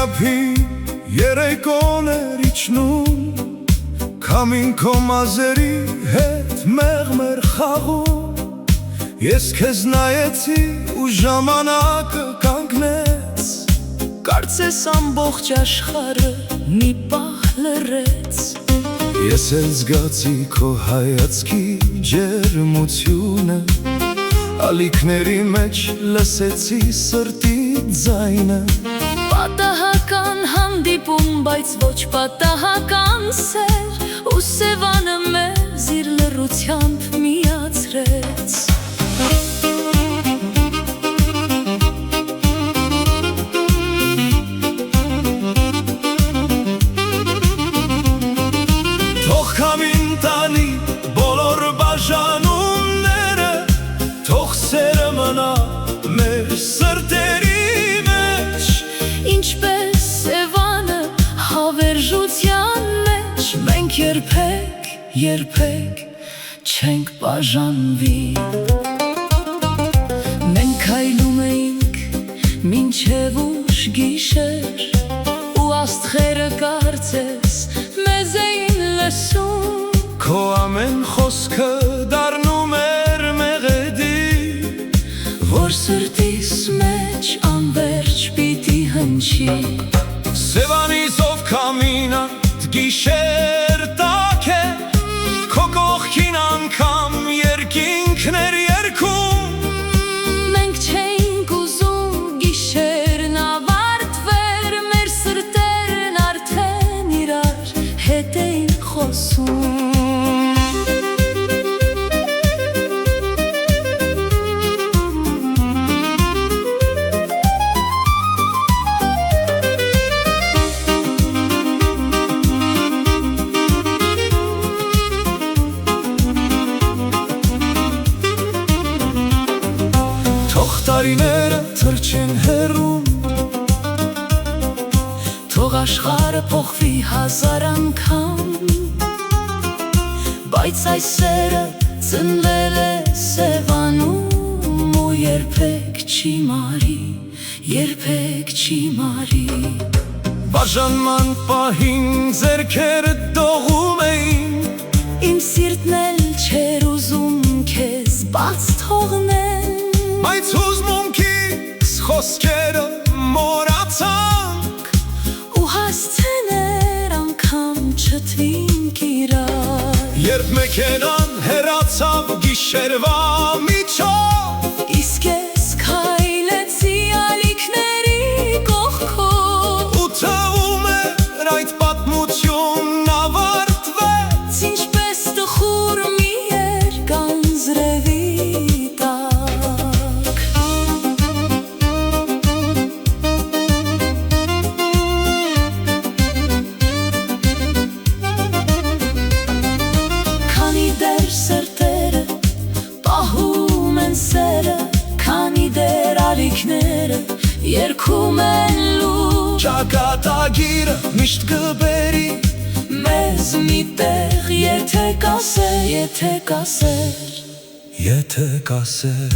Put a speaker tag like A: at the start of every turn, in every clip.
A: ափի երեկոներ իջնում Քամին քո մազերի հետ մեղմեր խաղում Ես քեզ նայեցի ու ժամանակը կանգնեց
B: Կարծես ամբողջ աշխարհը մի պահ լռեց
A: Ես էլ զգացի քո հայացքի ջերմությունը Ալիքների մեջ լսեցի սրտի ձայնը
B: Պատահական հանդիպում, բայց ոչ պատահական սեր Ու Սևանը մեզ իր լռությամբ միացրեց
A: Թող քամին տանի բոլոր բաժանումները Թող սերը մնա մեր սրտերի մեջ
B: Ինչպես Սևանը հավերժության մեջ Մենք երբեք չենք բաժանվի Մենք քայլում էինք մինչև ուշ գիշեր Ու աստղերը կարծես մեզ էին լսում
A: Քո ամեն խոսքը դառնում էր մեղեդի
B: Որ սրտիս մեջ անվերջ պիտի հնչի
A: Սևանից ով քամինատ գիշեր տակ է Քո կողքին անգամ երկինքներ երգում
B: Մենք չէինք ուզում գիշերն ավարտվեր Մեր սրտերն արդեն իրար հետ էին խոսում
A: Թող տարիները թրջեն հեռում
B: Թող աշխարհը փոխվի հազար անգամ Բայց այս սերը ծնվել է Սևանում Ու երբեք չի մարի
A: Բաժանման պահին ձեռքերը դողում էին
B: Իմ սիրտն էլ չէր ուզում քեզ բաց թողնել
A: Բայց հուզմունքիս խոսքերը մոռացանք
B: Ու հասցեներ անգամ չթվինք իրար
A: Երբ մեքենան հեռացավ գիշերվա միջով
B: Իսկ ես քայլեցի ալիքների կողքով
A: Ու թվում էր այդ պատմությունն ավարտվեց
B: Ինչպես տխուր մի երկանձրևի տակ Քանի դեռ սրտերը պահում են սերը Քանի դեռ ալիքները երգում են լուր
A: Ճակատագիրը միշտ կբերի
B: Մեզ մի տեղ եթե կասեր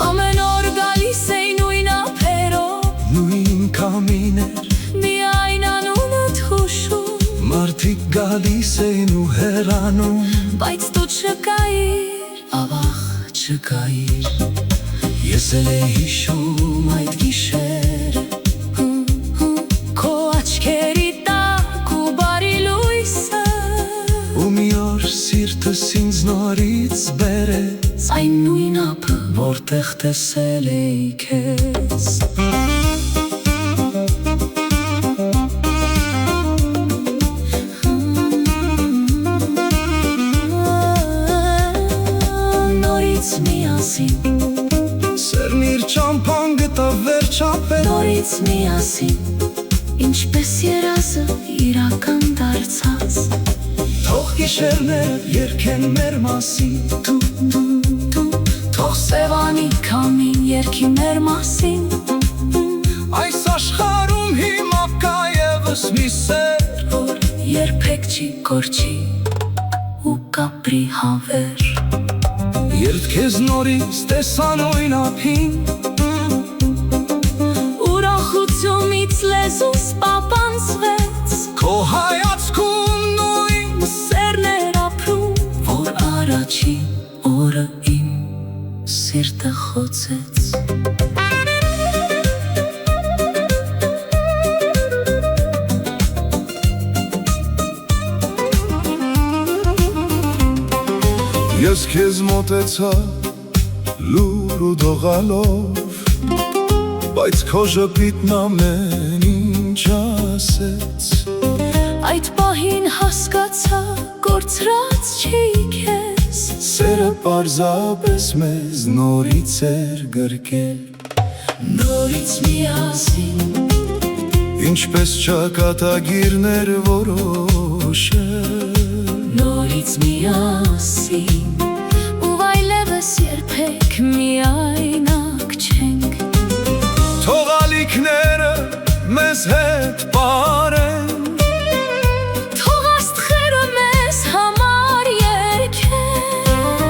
B: Ամեն օր գալիս էին նույն ափերով
A: Նույն քամիներ
B: Միայն անունդ հուշում
A: Մարդիկ գալիս էին ու հեռանում
B: Բայց դու չկայիր, ավաղ չկայիր
A: Ես էլ էի հիշում այդ գիշերը
B: Քո աչքերի տակ ու բարի լույսը
A: Ու մի օր սիրտս ինձ նորից բերեց
B: Այն նույն ափը, որտեղ տեսել էի քեզ Նորից միասին
A: Սերն իր ճամփան գտավ վերջապես
B: Նորից միասին Ինչպես երազը իրական դարձած
A: Թող գիշերները երգեն մեր մասին
B: Թող Սևանի քամին երգի մեր մասին
A: Այս աշխարհում հիմա կա ևս մի սեր
B: Որ երբեք չի կորչի ու կապրի հավեր
A: Երբ քեզ նորից տեսա նույն ափին
B: Ուրախությունից լեզ Եզուս պապանցվեց,
A: Քո հայացքում նույն
B: սերն էր ապրում, որ առաջին օրը իմ սիրտը խոցեց։
A: Ես քեզ մոտեցա լուր ու դողալով, բայց քո ժպիտն ամեն ինչ ասեց։
B: Այդ պահին հասկացա, կորցրած չի քեզ,
A: Սերը պարզապես մեզ նորից էր գրկել,
B: նորից միասին,
A: Ինչպես ճակատագիրներ որոշել,
B: նորից միասին, ու այլևս երբեք միայնակ չենք։
A: Թող ալիքները մեզ հետ պարեն,
B: Թող աստղերը մեզ համար երգեն,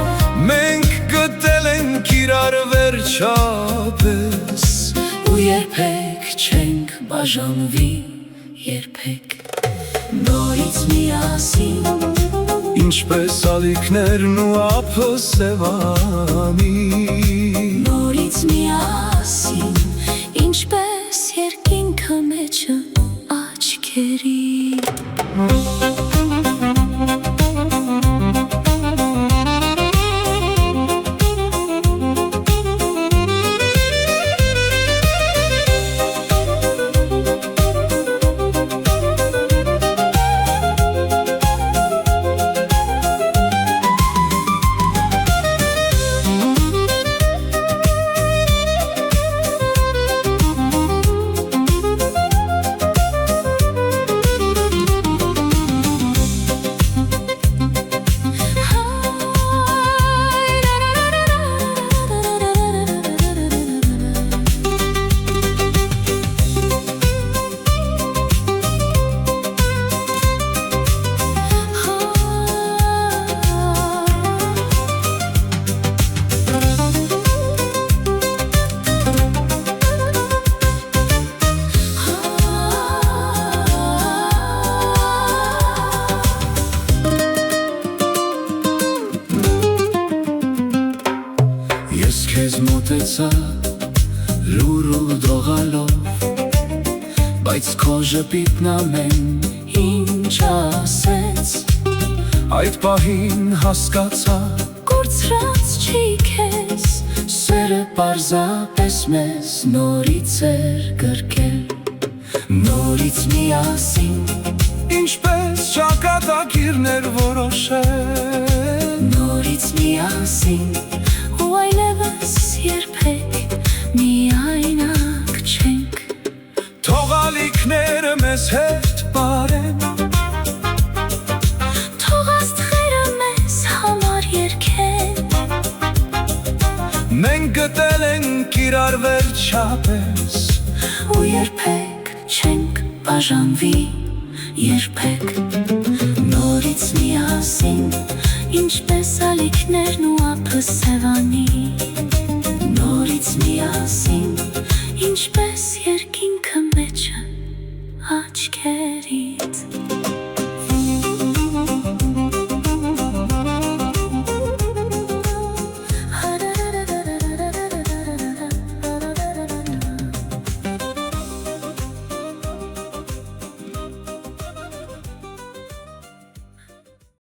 A: Մենք գտել ենք իրար վերջապես,
B: ու երբեք չենք բաժանվի, երբեք նորից միասին,
A: Ինչպես ալիքներն ու ափը սևանի,
B: նորից միասին, ինչպես երկինքը մեջը աչքերի։
A: Ես քեզ մոտեցա լուր ու դողալով, Բայց քո ժպիտն ամեն ինչ ասեց, Այդ պահին հասկացա,
B: Կորցրած չի քեզ,
A: Սերը պարզապես մեզ նորից էր գրկել,
B: նորից միասին,
A: Ինչպես ճակատագիրներ որոշել,
B: նորից միասին, ու այլևս երբեք միայնակ չենք։
A: Թող ալիքները մեզ հետ պարեն,
B: Թող աստղերը մեզ համար երգեն,
A: Մենք գտել ենք իրար վերջապես,
B: ու երբեք չենք բաժանվի, երբեք նորից միասին, ինչպես ալիքներն ու ափը սևանի, նորից միասին, ինչպես